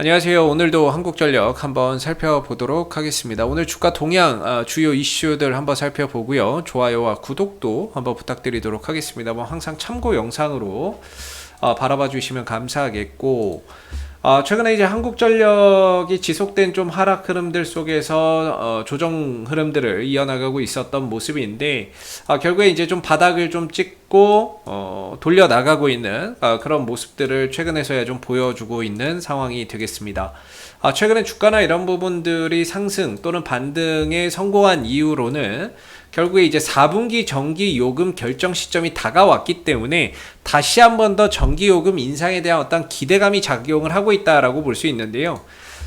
안녕하세요. 오늘도 한국전력 한번 살펴보도록 하겠습니다. 오늘 주가 동향 주요 이슈들 한번 살펴보고요. 좋아요와 구독도 한번 부탁드리도록 하겠습니다. 뭐 항상 참고 영상으로 바라봐 주시면 감사하겠고, 최근에 이제 한국전력이 지속된 좀 하락 흐름들 속에서 조정 흐름들을 이어나가고 있었던 모습인데, 결국에 이제 좀 바닥을 좀 찍고 돌려 나가고 있는 그런 모습들을 최근에서야 좀 보여주고 있는 상황이 되겠습니다. 최근에 주가나 이런 부분들이 상승 또는 반등에 성공한 이유로는 결국에 이제 4분기 전기 요금 결정 시점이 다가왔기 때문에 다시 한 번 더 전기 요금 인상에 대한 어떤 기대감이 작용을 하고 있다라고 볼 수 있는데요.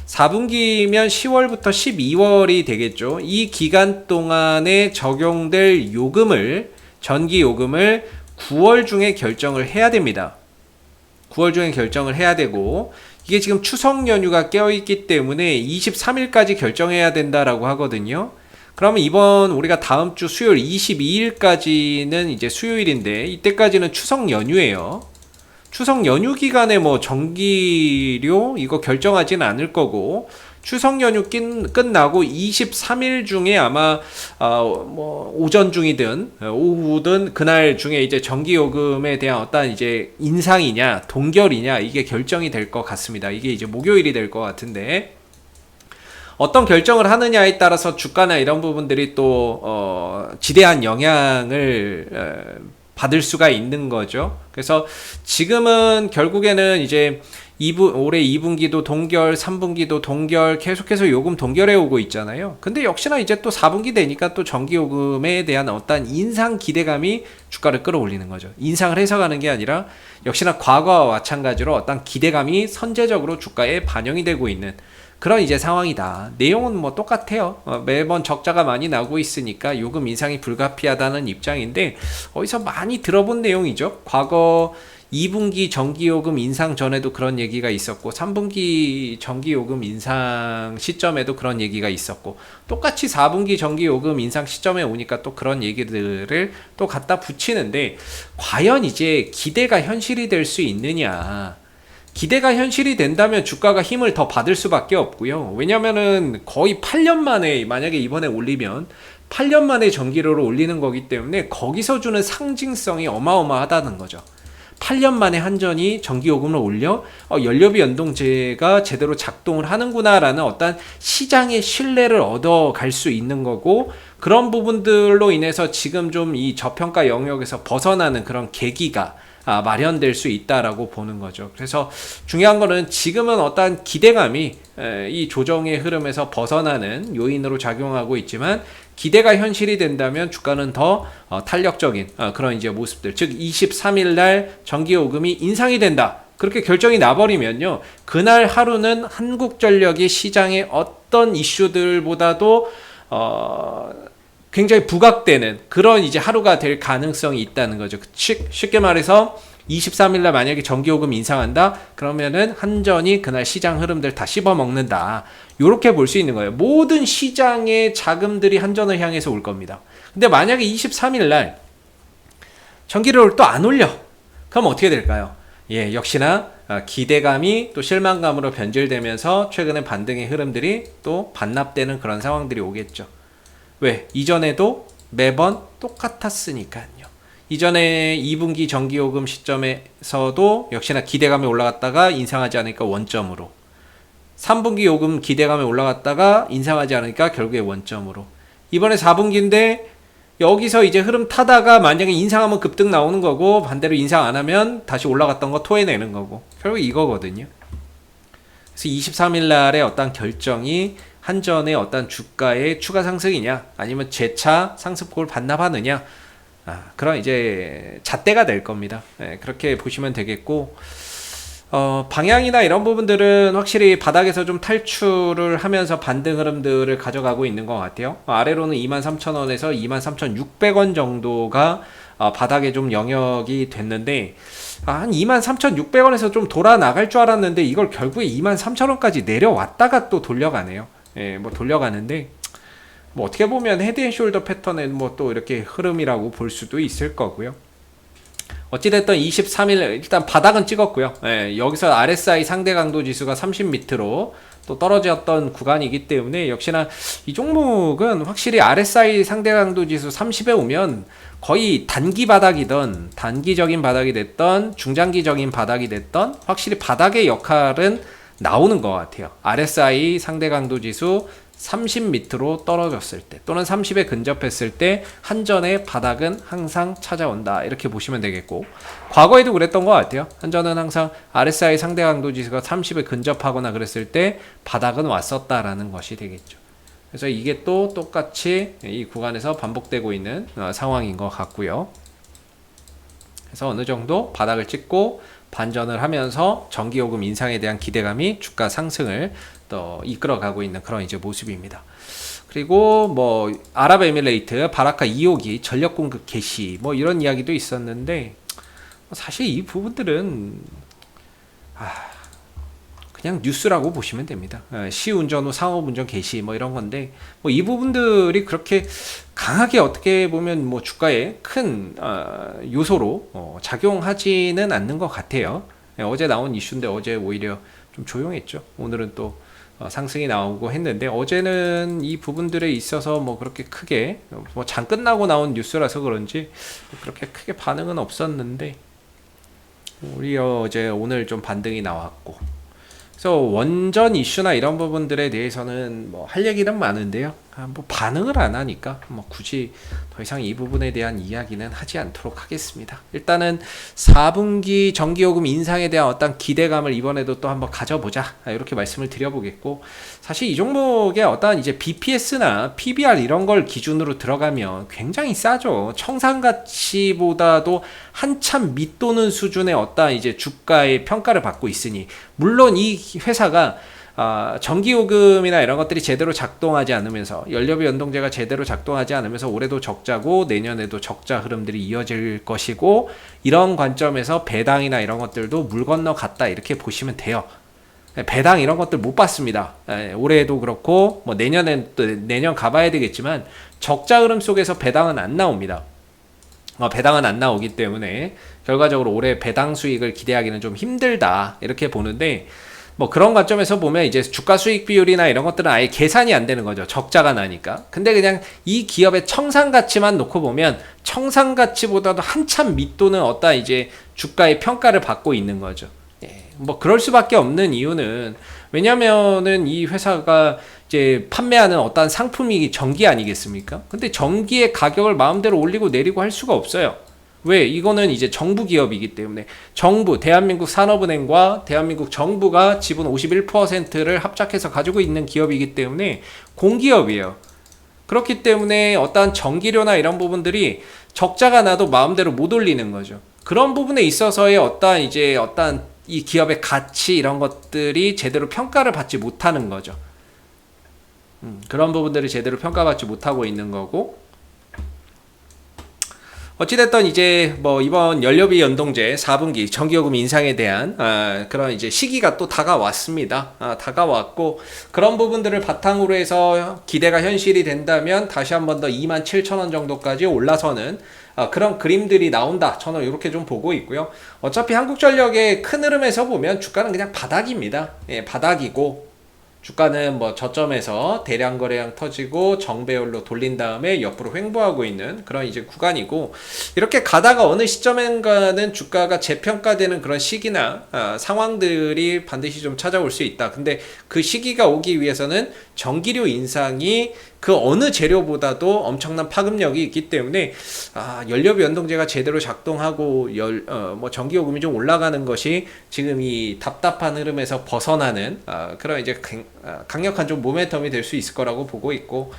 4분기면 10월부터 12월이 되겠죠. 이 기간 동안에 적용될 요금을, 전기 요금을 9월 중에 결정을 해야 됩니다. 9월 중에 결정을 해야 되고, 이게 지금 추석 연휴가 껴있기 때문에 23일까지 결정해야 된다라고 하거든요. 그러면 이번 우리가 다음 주 수요일 22일까지는 이제 수요일인데, 이때까지는 추석 연휴예요. 추석 연휴 기간에 뭐 전기료 이거 결정하지는 않을 거고, 추석 연휴 끝나고 23일 중에 아마 뭐 오전 중이든 오후든 그날 중에 이제 전기요금에 대한 어떤 이제 인상이냐 동결이냐 이게 결정이 될 것 같습니다. 이게 이제 목요일이 될 것 같은데, 어떤 결정을 하느냐에 따라서 주가나 이런 부분들이 또 지대한 영향을 받을 수가 있는 거죠. 그래서 지금은 결국에는 이제 올해 2분기도 동결, 3분기도 동결, 계속해서 요금 동결해 오고 있잖아요. 근데 역시나 이제 또 4분기 되니까 또 전기요금에 대한 어떤 인상 기대감이 주가를 끌어올리는 거죠. 인상을 해서 가는 게 아니라 역시나 과거와 마찬가지로 어떤 기대감이 선제적으로 주가에 반영이 되고 있는 그런 이제 상황이다. 내용은 뭐 똑같아요. 매번 적자가 많이 나고 있으니까 요금 인상이 불가피하다는 입장인데, 어디서 많이 들어본 내용이죠. 과거 2분기 전기요금 인상 전에도 그런 얘기가 있었고, 3분기 전기요금 인상 시점에도 그런 얘기가 있었고, 똑같이 4분기 전기요금 인상 시점에 오니까 또 그런 얘기들을 또 갖다 붙이는데, 과연 이제 기대가 현실이 될 수 있느냐. 기대가 현실이 된다면 주가가 힘을 더 받을 수밖에 없고요. 왜냐면은 거의 8년 만에, 만약에 이번에 올리면 8년 만에 전기료를 올리는 거기 때문에 거기서 주는 상징성이 어마어마하다는 거죠. 8년 만에 한전이 전기요금을 올려 연료비 연동제가 제대로 작동을 하는구나라는 어떤 시장의 신뢰를 얻어갈 수 있는 거고, 그런 부분들로 인해서 지금 좀 이 저평가 영역에서 벗어나는 그런 계기가 마련될 수 있다라고 보는 거죠. 그래서 중요한 거는 지금은 어떠한 기대감이 이 조정의 흐름에서 벗어나는 요인으로 작용하고 있지만, 기대가 현실이 된다면 주가는 더 탄력적인 그런 이제 모습들, 즉 23일 날 전기요금이 인상이 된다, 그렇게 결정이 나버리면요, 그날 하루는 한국전력이 시장의 어떤 이슈들보다도 굉장히 부각되는 그런 이제 하루가 될 가능성이 있다는 거죠. 쉽게 말해서 23일날 만약에 전기요금 인상한다, 그러면은 한전이 그날 시장 흐름들 다 씹어먹는다, 요렇게 볼 수 있는 거예요. 모든 시장의 자금들이 한전을 향해서 올 겁니다. 근데 만약에 23일날 전기료를 또 안 올려, 그럼 어떻게 될까요? 역시나 기대감이 또 실망감으로 변질되면서 최근에 반등의 흐름들이 또 반납되는 그런 상황들이 오겠죠. 왜? 이전에도 매번 똑같았으니까요. 이전에 2분기 전기요금 시점에서도 역시나 기대감이 올라갔다가 인상하지 않으니까 원점으로, 3분기 요금 기대감이 올라갔다가 인상하지 않으니까 결국에 원점으로, 이번에 4분기인데 여기서 이제 흐름 타다가 만약에 인상하면 급등 나오는 거고, 반대로 인상 안 하면 다시 올라갔던 거 토해내는 거고, 결국 이거거든요. 그래서 23일 날의 어떤 결정이 한전의 어떤 주가의 추가 상승이냐, 아니면 재차 상승폭을 반납하느냐, 그런 이제 잣대가 될 겁니다. 그렇게 보시면 되겠고, 방향이나 이런 부분들은 확실히 바닥에서 좀 탈출을 하면서 반등 흐름들을 가져가고 있는 것 같아요. 아래로는 23,000원에서 23,600원 정도가 바닥에 좀 영역이 됐는데, 한 23,600원에서 좀 돌아 나갈 줄 알았는데, 이걸 결국에 23,000원까지 내려왔다가 또 돌려가네요. 뭐 돌려가는데, 뭐 어떻게 보면 헤드앤숄더 패턴의 뭐 또 이렇게 흐름이라고 볼 수도 있을 거고요. 어찌됐든 23일 일단 바닥은 찍었고요. 여기서 RSI 상대 강도 지수가 30m로 또 떨어졌던 구간이기 때문에 역시나 이 종목은 확실히 RSI 상대 강도 지수 30에 오면 거의 단기 바닥이든 단기적인 바닥이 됐던 중장기적인 바닥이 됐던 확실히 바닥의 역할은 나오는 것 같아요. RSI 상대 강도 지수 30m로 떨어졌을 때 또는 30에 근접했을 때 한전의 바닥은 항상 찾아온다, 이렇게 보시면 되겠고, 과거에도 그랬던 것 같아요. 한전은 항상 RSI 상대 강도 지수가 30에 근접하거나 그랬을 때 바닥은 왔었다라는 것이 되겠죠. 그래서 이게 또 똑같이 이 구간에서 반복되고 있는 상황인 것 같고요. 그래서 어느 정도 바닥을 찍고 반전을 하면서 전기요금 인상에 대한 기대감이 주가 상승을 또 이끌어가고 있는 그런 이제 모습입니다. 그리고 뭐 아랍에미레이트 바라카 2호기 전력 공급 개시 뭐 이런 이야기도 있었는데, 사실 이 부분들은 그냥 뉴스라고 보시면 됩니다. 시운전 후 상업운전 개시 뭐 이런 건데, 뭐 이 부분들이 그렇게 강하게 어떻게 보면 뭐 주가에 큰 요소로 작용하지는 않는 것 같아요. 어제 나온 이슈인데 어제 오히려 좀 조용했죠. 오늘은 또 상승이 나오고 했는데, 어제는 이 부분들에 있어서 뭐 그렇게 크게 뭐 장 끝나고 나온 뉴스라서 그런지 그렇게 크게 반응은 없었는데, 오히려 어제 오늘 좀 반등이 나왔고, 그래서 원전 이슈나 이런 부분들에 대해서는 뭐 할 얘기는 많은데요. 뭐 반응을 안 하니까 뭐 굳이 더 이상 이 부분에 대한 이야기는 하지 않도록 하겠습니다. 일단은 4분기 전기요금 인상에 대한 어떤 기대감을 이번에도 또 한번 가져보자, 이렇게 말씀을 드려보겠고, 사실 이 종목의 어떤 이제 BPS나 PBR 이런 걸 기준으로 들어가면 굉장히 싸죠. 청산가치보다도 한참 밑도는 수준의 어떤 이제 주가의 평가를 받고 있으니, 물론 이 회사가 전기요금이나 이런 것들이 제대로 작동하지 않으면서, 연료비 연동제가 제대로 작동하지 않으면서 올해도 적자고 내년에도 적자 흐름들이 이어질 것이고, 이런 관점에서 배당이나 이런 것들도 물 건너 갔다, 이렇게 보시면 돼요. 배당 이런 것들 못 봤습니다. 올해도 그렇고 뭐 내년엔 또 내년 가봐야 되겠지만 적자 흐름 속에서 배당은 안 나옵니다. 배당은 안 나오기 때문에 결과적으로 올해 배당 수익을 기대하기는 좀 힘들다, 이렇게 보는데, 뭐 그런 관점에서 보면 이제 주가 수익 비율이나 이런 것들은 아예 계산이 안 되는 거죠. 적자가 나니까. 근데 그냥 이 기업의 청산 가치만 놓고 보면 청산 가치보다도 한참 밑도는 어떤 이제 주가의 평가를 받고 있는 거죠. 뭐 그럴 수밖에 없는 이유는, 왜냐면은 이 회사가 이제 판매하는 어떤 상품이 전기 아니겠습니까? 근데 전기의 가격을 마음대로 올리고 내리고 할 수가 없어요. 왜? 이거는 이제 정부 기업이기 때문에, 정부, 대한민국 산업은행과 대한민국 정부가 지분 51%를 합작해서 가지고 있는 기업이기 때문에 공기업이에요. 그렇기 때문에 어떠한 전기료나 이런 부분들이 적자가 나도 마음대로 못 올리는 거죠. 그런 부분에 있어서의 어떠한 이 기업의 가치 이런 것들이 제대로 평가를 받지 못하는 거죠. 그런 부분들이 제대로 평가받지 못하고 있는 거고, 어찌됐든 이제 뭐 이번 연료비 연동제 4분기 전기요금 인상에 대한 그런 이제 시기가 또 다가왔습니다. 다가왔고, 그런 부분들을 바탕으로 해서 기대가 현실이 된다면 다시 한 번 더 27,000원 정도까지 올라서는 그런 그림들이 나온다, 저는 이렇게 좀 보고 있고요. 어차피 한국전력의 큰 흐름에서 보면 주가는 그냥 바닥입니다. 바닥이고, 주가는 뭐 저점에서 대량 거래량 터지고 정배열로 돌린 다음에 옆으로 횡보하고 있는 그런 이제 구간이고, 이렇게 가다가 어느 시점인가는 주가가 재평가되는 그런 시기나 상황들이 반드시 좀 찾아올 수 있다. 근데 그 시기가 오기 위해서는 전기료 인상이 그 어느 재료보다도 엄청난 파급력이 있기 때문에 연료비 연동제가 제대로 작동하고 뭐 전기요금이 좀 올라가는 것이 지금 이 답답한 흐름에서 벗어나는 그런 이제 강력한 좀 모멘텀이 될 수 있을 거라고 보고 있고,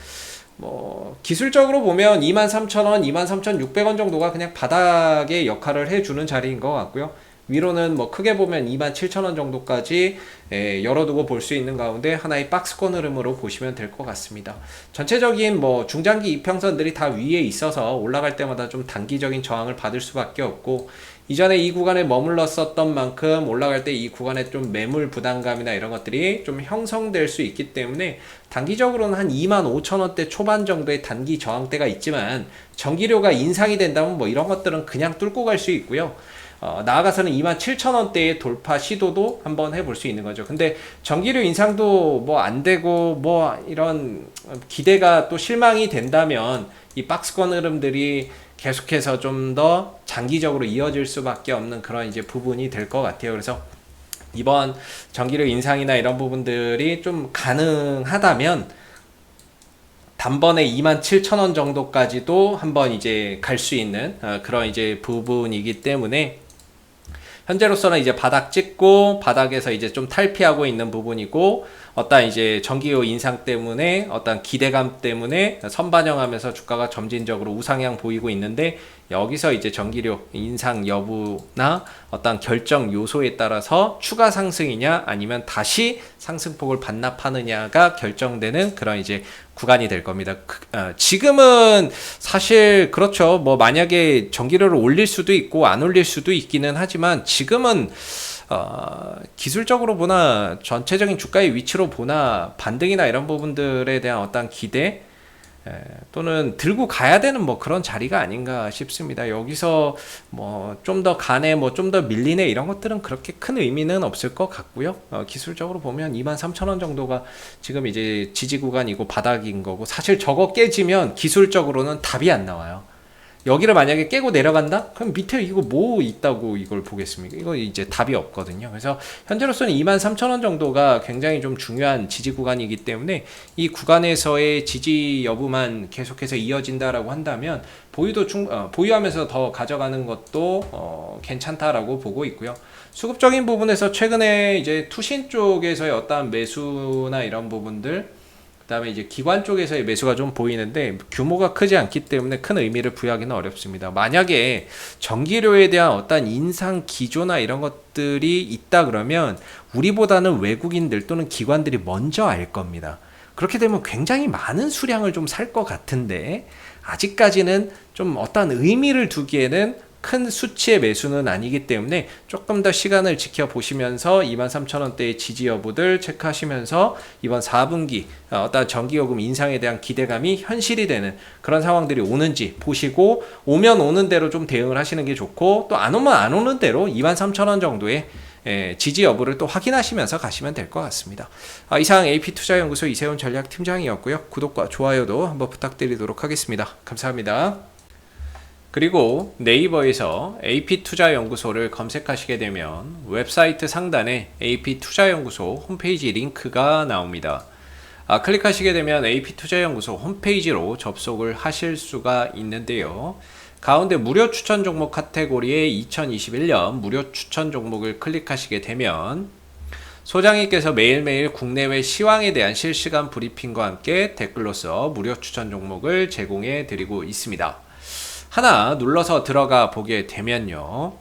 뭐 기술적으로 보면 23,000원, 23,600원 정도가 그냥 바닥의 역할을 해주는 자리인 것 같고요. 위로는 뭐 크게 보면 27,000원 정도까지 열어두고 볼 수 있는 가운데 하나의 박스권 흐름으로 보시면 될 것 같습니다. 전체적인 뭐 중장기 이평선들이 다 위에 있어서 올라갈 때마다 좀 단기적인 저항을 받을 수밖에 없고, 이전에 이 구간에 머물렀었던 만큼 올라갈 때 이 구간에 좀 매물 부담감이나 이런 것들이 좀 형성될 수 있기 때문에 단기적으로는 한 25,000원대 초반 정도의 단기 저항대가 있지만 전기료가 인상이 된다면 뭐 이런 것들은 그냥 뚫고 갈 수 있고요. 나아가서는 27,000원대의 돌파 시도도 한번 해볼 수 있는 거죠. 근데 전기료 인상도 뭐 안 되고 뭐 이런 기대가 또 실망이 된다면 이 박스권 흐름들이 계속해서 좀 더 장기적으로 이어질 수밖에 없는 그런 이제 부분이 될 것 같아요. 그래서 이번 전기료 인상이나 이런 부분들이 좀 가능하다면 단번에 27,000원 정도까지도 한번 이제 갈 수 있는 그런 이제 부분이기 때문에 현재로서는 이제 바닥 찍고 바닥에서 이제 좀 탈피하고 있는 부분이고 어떤 이제 전기료 인상 때문에 어떤 기대감 때문에 선반영하면서 주가가 점진적으로 우상향 보이고 있는데 여기서 이제 전기료 인상 여부나 어떤 결정 요소에 따라서 추가 상승이냐 아니면 다시 상승폭을 반납하느냐가 결정되는 그런 이제 구간이 될 겁니다. 지금은 사실 그렇죠. 뭐 만약에 전기료를 올릴 수도 있고 안 올릴 수도 있기는 하지만 지금은 기술적으로 보나 전체적인 주가의 위치로 보나 반등이나 이런 부분들에 대한 어떤 기대 또는 들고 가야 되는 뭐 그런 자리가 아닌가 싶습니다. 여기서 뭐 좀 더 가네 뭐 좀 더 밀리네 이런 것들은 그렇게 큰 의미는 없을 것 같고요. 기술적으로 보면 23,000원 정도가 지금 이제 지지 구간이고 바닥인 거고 사실 저거 깨지면 기술적으로는 답이 안 나와요. 여기를 만약에 깨고 내려간다? 그럼 밑에 이거 뭐 있다고 이걸 보겠습니까? 이거 이제 답이 없거든요. 그래서 현재로서는 23,000원 정도가 굉장히 좀 중요한 지지 구간이기 때문에 이 구간에서의 지지 여부만 계속해서 이어진다라고 한다면 보유하면서 더 가져가는 것도 괜찮다라고 보고 있고요. 수급적인 부분에서 최근에 이제 투신 쪽에서의 어떠한 매수나 이런 부분들 그 다음에 이제 기관 쪽에서의 매수가 좀 보이는데 규모가 크지 않기 때문에 큰 의미를 부여하기는 어렵습니다. 만약에 전기료에 대한 어떤 인상 기조나 이런 것들이 있다 그러면 우리보다는 외국인들 또는 기관들이 먼저 알 겁니다. 그렇게 되면 굉장히 많은 수량을 좀 살 것 같은데 아직까지는 좀 어떤 의미를 두기에는 큰 수치의 매수는 아니기 때문에 조금 더 시간을 지켜보시면서 23,000원대의 지지 여부들 체크하시면서 이번 4분기 어떤 전기요금 인상에 대한 기대감이 현실이 되는 그런 상황들이 오는지 보시고 오면 오는 대로 좀 대응을 하시는 게 좋고 또 안 오면 안 오는 대로 23,000원 정도의 지지 여부를 또 확인하시면서 가시면 될 것 같습니다. 이상 AP투자연구소 이세훈 전략팀장이었고요. 구독과 좋아요도 한번 부탁드리도록 하겠습니다. 감사합니다. 그리고 네이버에서 AP투자연구소를 검색하시게 되면 웹사이트 상단에 AP투자연구소 홈페이지 링크가 나옵니다. 클릭하시게 되면 AP투자연구소 홈페이지로 접속을 하실 수가 있는데요. 가운데 무료 추천 종목 카테고리에 2021년 무료 추천 종목을 클릭하시게 되면 소장님께서 매일매일 국내외 시황에 대한 실시간 브리핑과 함께 댓글로서 무료 추천 종목을 제공해 드리고 있습니다. 하나 눌러서 들어가 보게 되면요.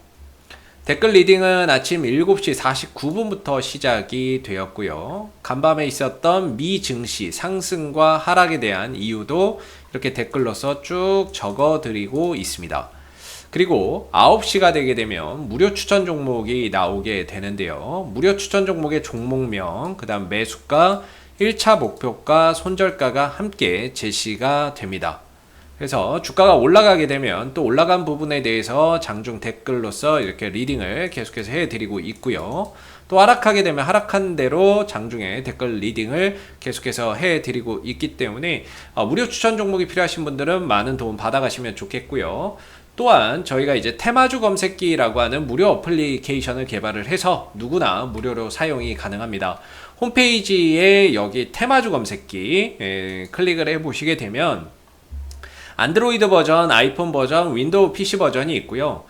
댓글 리딩은 아침 7시 49분부터 시작이 되었고요. 간밤에 있었던 미 증시 상승과 하락에 대한 이유도 이렇게 댓글로서 쭉 적어 드리고 있습니다. 그리고 9시가 되게 되면 무료 추천 종목이 나오게 되는데요. 무료 추천 종목의 종목명, 그 다음 매수가, 1차 목표가, 손절가가 함께 제시가 됩니다. 그래서 주가가 올라가게 되면 또 올라간 부분에 대해서 장중 댓글로서 이렇게 리딩을 계속해서 해드리고 있고요. 또 하락하게 되면 하락한 대로 장중에 댓글 리딩을 계속해서 해드리고 있기 때문에 무료 추천 종목이 필요하신 분들은 많은 도움 받아가시면 좋겠고요. 또한 저희가 이제 테마주 검색기라고 하는 무료 어플리케이션을 개발을 해서 누구나 무료로 사용이 가능합니다. 홈페이지에 여기 테마주 검색기 클릭을 해보시게 되면 안드로이드 버전, 아이폰 버전, 윈도우 PC 버전이 있고요.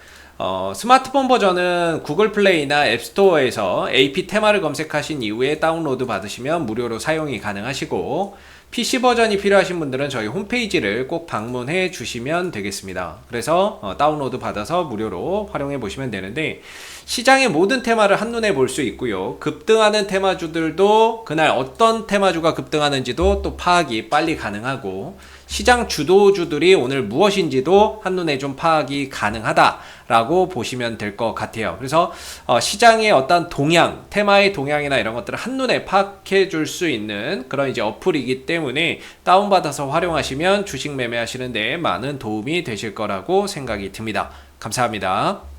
스마트폰 버전은 구글 플레이나 앱스토어에서 AP 테마를 검색하신 이후에 다운로드 받으시면 무료로 사용이 가능하시고 PC 버전이 필요하신 분들은 저희 홈페이지를 꼭 방문해 주시면 되겠습니다. 그래서 다운로드 받아서 무료로 활용해 보시면 되는데 시장의 모든 테마를 한눈에 볼 수 있고요. 급등하는 테마주들도 그날 어떤 테마주가 급등하는지도 또 파악이 빨리 가능하고 시장 주도주들이 오늘 무엇인지도 한눈에 좀 파악이 가능하다라고 보시면 될 것 같아요. 그래서 시장의 어떤 동향, 테마의 동향이나 이런 것들을 한눈에 파악해 줄 수 있는 그런 이제 어플이기 때문에 다운받아서 활용하시면 주식 매매하시는데 많은 도움이 되실 거라고 생각이 듭니다. 감사합니다.